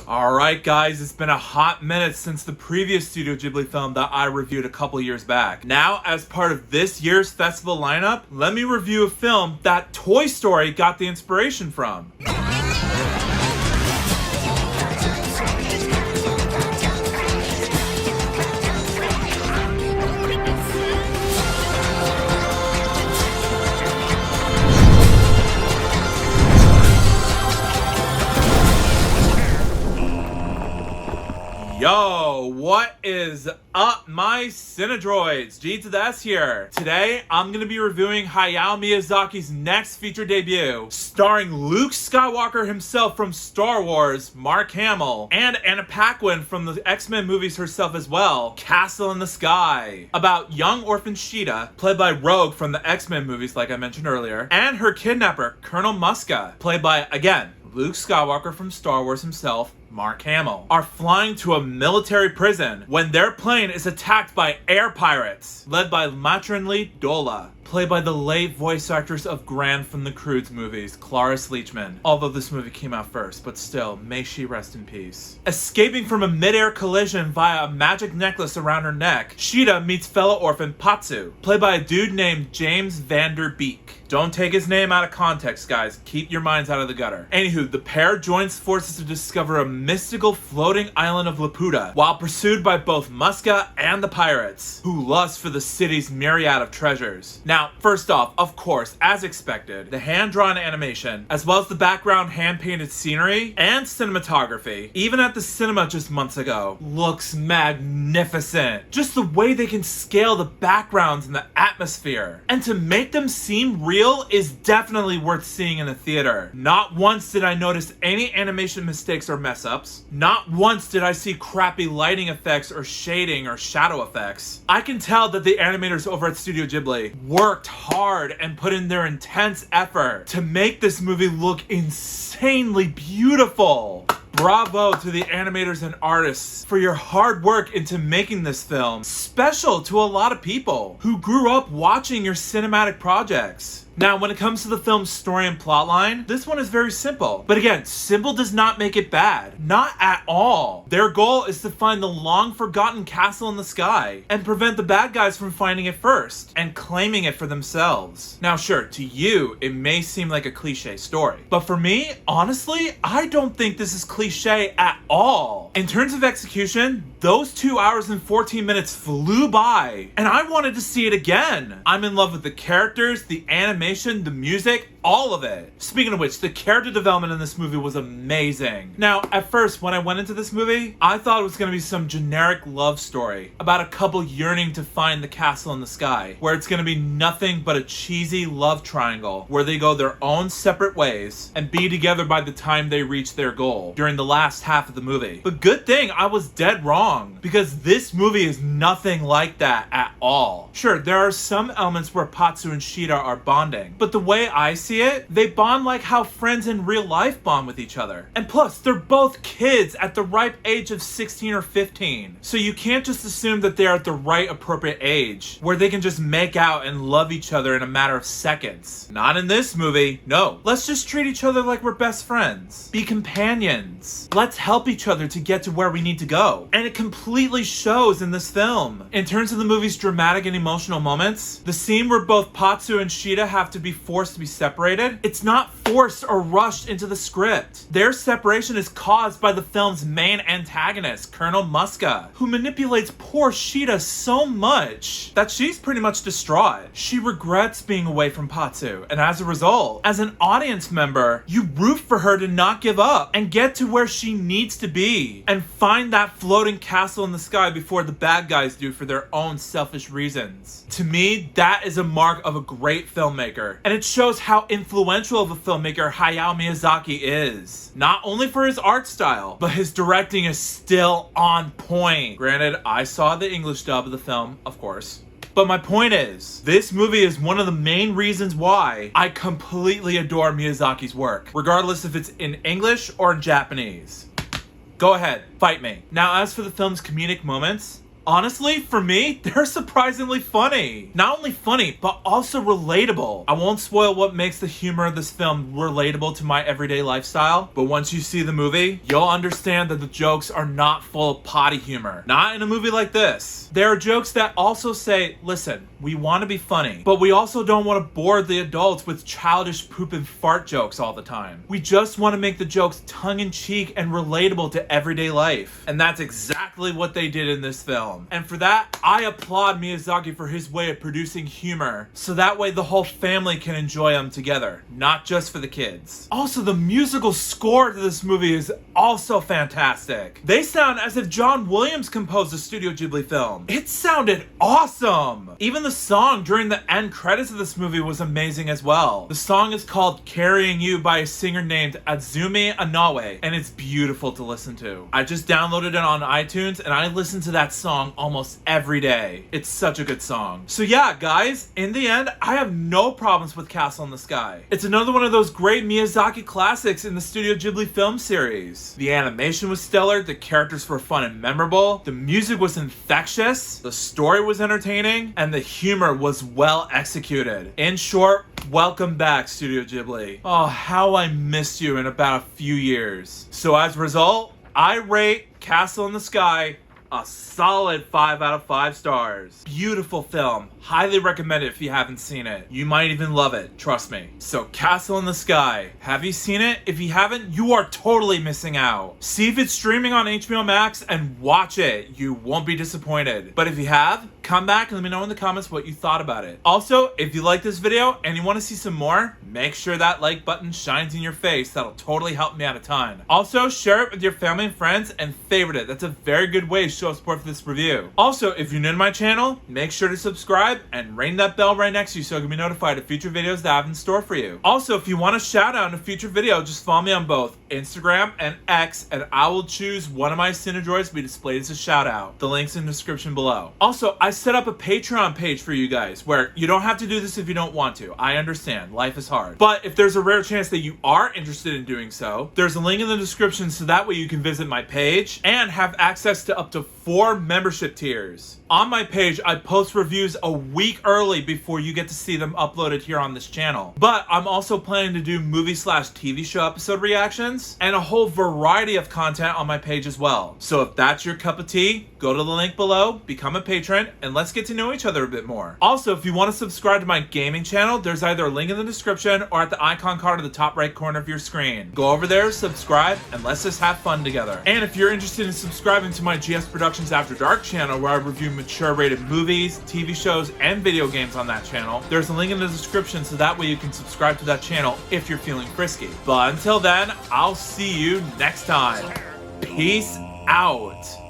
Alright guys, it's been a hot minute since the previous Studio Ghibli film that I reviewed a couple years back. Now, as part of this year's festival lineup, let me review a film that Toy Story got the inspiration from. Yo, what is up, my Cinedroids? G to the S here. Today, I'm gonna be reviewing Hayao Miyazaki's next feature debut, starring Luke Skywalker himself from Star Wars, Mark Hamill, and Anna Paquin from the X-Men movies herself as well, Castle in the Sky, about young orphan Sheeta, played by Rogue from the X-Men movies like I mentioned earlier, and her kidnapper, Colonel Muska, played by, again, Luke Skywalker from Star Wars himself, Mark Hamill, are flying to a military prison when their plane is attacked by air pirates, led by matronly Dola, played by the late voice actress of Gran from the Croods movies, Cloris Leachman. Although this movie came out first, but still, may she rest in peace. Escaping from a mid-air collision via a magic necklace around her neck, Sheeta meets fellow orphan Pazu, played by a dude named James Vander Beek. Don't take his name out of context, guys. Keep your minds out of the gutter. Anywho, the pair joins forces to discover a mystical floating island of Laputa, while pursued by both Muska and the pirates, who lust for the city's myriad of treasures. Now, first off, of course, as expected, the hand-drawn animation, as well as the background hand-painted scenery and cinematography, even at the cinema just months ago, looks magnificent. Just the way they can scale the backgrounds and the atmosphere, and to make them seem real is definitely worth seeing in a theater. Not once did I notice any animation mistakes or mess-ups. Not once did I see crappy lighting effects or shading or shadow effects. I can tell that the animators over at Studio Ghibli worked hard and put in their intense effort to make this movie look insanely beautiful. Bravo to the animators and artists for your hard work into making this film special to a lot of people who grew up watching your cinematic projects. Now, when it comes to the film's story and plotline, this one is very simple. But again, simple does not make it bad. Not at all. Their goal is to find the long-forgotten castle in the sky and prevent the bad guys from finding it first and claiming it for themselves. Now, sure, to you, it may seem like a cliche story. But for me, honestly, I don't think this is cliche at all. In terms of execution, those 2 hours and 14 minutes flew by, and I wanted to see it again. I'm in love with the characters, the animation, the music, all of it. Speaking of which, the character development in this movie was amazing. Now, at first, when I went into this movie, I thought it was going to be some generic love story about a couple yearning to find the castle in the sky, where it's going to be nothing but a cheesy love triangle where they go their own separate ways and be together by the time they reach their goal during the last half of the movie. But good thing I was dead wrong, because this movie is nothing like that at all. Sure, there are some elements where Pazu and Sheeta are bonding, but the way I see it, they bond like how friends in real life bond with each other. And plus, they're both kids at the ripe age of 16 or 15. So you can't just assume that they're at the right appropriate age, where they can just make out and love each other in a matter of seconds. Not in this movie. No. Let's just treat each other like we're best friends. Be companions. Let's help each other to get to where we need to go. And it completely shows in this film. In terms of the movie's dramatic and emotional moments, the scene where both Pazu and Sheeta have to be forced to be separated, it's not forced or rushed into the script. Their separation is caused by the film's main antagonist, Colonel Muska, who manipulates poor Sheeta so much that she's pretty much distraught. She regrets being away from Pazu, and as a result, as an audience member, you root for her to not give up and get to where she needs to be and find that floating castle in the sky before the bad guys do for their own selfish reasons. To me, that is a mark of a great filmmaker, and it shows how influential of a filmmaker Hayao Miyazaki is. Not only for his art style, but his directing is still on point. Granted, I saw the English dub of the film, of course. But my point is, this movie is one of the main reasons why I completely adore Miyazaki's work, regardless if it's in English or in Japanese. Go ahead, fight me. Now, as for the film's comedic moments, Honestly, for me, they're surprisingly funny. Not only funny, but also relatable. I won't spoil what makes the humor of this film relatable to my everyday lifestyle, but once you see the movie, you'll understand that the jokes are not full of potty humor. Not in a movie like this. There are jokes that also say, listen, we want to be funny, but we also don't want to bore the adults with childish poop and fart jokes all the time. We just want to make the jokes tongue-in-cheek and relatable to everyday life. And that's exactly what they did in this film. And for that, I applaud Miyazaki for his way of producing humor, so that way the whole family can enjoy them together, not just for the kids. Also, the musical score to this movie is also fantastic. They sound as if John Williams composed a Studio Ghibli film. It sounded awesome! Even the song during the end credits of this movie was amazing as well. The song is called Carrying You by a singer named Azumi Inoue, and it's beautiful to listen to. I just downloaded it on iTunes and I listen to that song almost every day. It's such a good song. So yeah, guys, in the end, I have no problems with Castle in the Sky. It's another one of those great Miyazaki classics in the Studio Ghibli film series. The animation was stellar, the characters were fun and memorable, the music was infectious, the story was entertaining, and the humor was well executed. In short, welcome back, Studio Ghibli. Oh, how I missed you in about a few years. So as a result, I rate Castle in the Sky a solid 5 out of 5 stars. Beautiful film. Highly recommend it if you haven't seen it. You might even love it, trust me. So Castle in the Sky. Have you seen it? If you haven't, you are totally missing out. See if it's streaming on HBO Max and watch it. You won't be disappointed. But if you have, come back and let me know in the comments what you thought about it. Also, if you like this video and you want to see some more, make sure that like button shines in your face. That'll totally help me out a ton. Also, share it with your family and friends and favorite it. That's a very good way to show support for this review. Also, if you're new to my channel, make sure to subscribe and ring that bell right next to you so you can be notified of future videos that I have in store for you. Also, if you want a shout out in a future video, just follow me on both Instagram and X, and I will choose one of my Cinedroids to be displayed as a shout out. The link's in the description below. Also, I set up a Patreon page for you guys where you don't have to do this if you don't want to. I understand, life is hard. But if there's a rare chance that you are interested in doing so, there's a link in the description so that way you can visit my page and have access to up to 4 membership tiers. On my page, I post reviews a week early before you get to see them uploaded here on this channel. But I'm also planning to do movie/TV show episode reactions and a whole variety of content on my page as well. So if that's your cup of tea, go to the link below, become a patron, and let's get to know each other a bit more. Also, if you want to subscribe to my gaming channel, there's either a link in the description or at the icon card at the top right corner of your screen. Go over there, subscribe, and let's just have fun together. And if you're interested in subscribing to my GS Productions After Dark channel, where I review mature rated movies, TV shows, and video games on that channel, there's a link in the description so that way you can subscribe to that channel if you're feeling frisky. But until then, I'll see you next time. Peace out.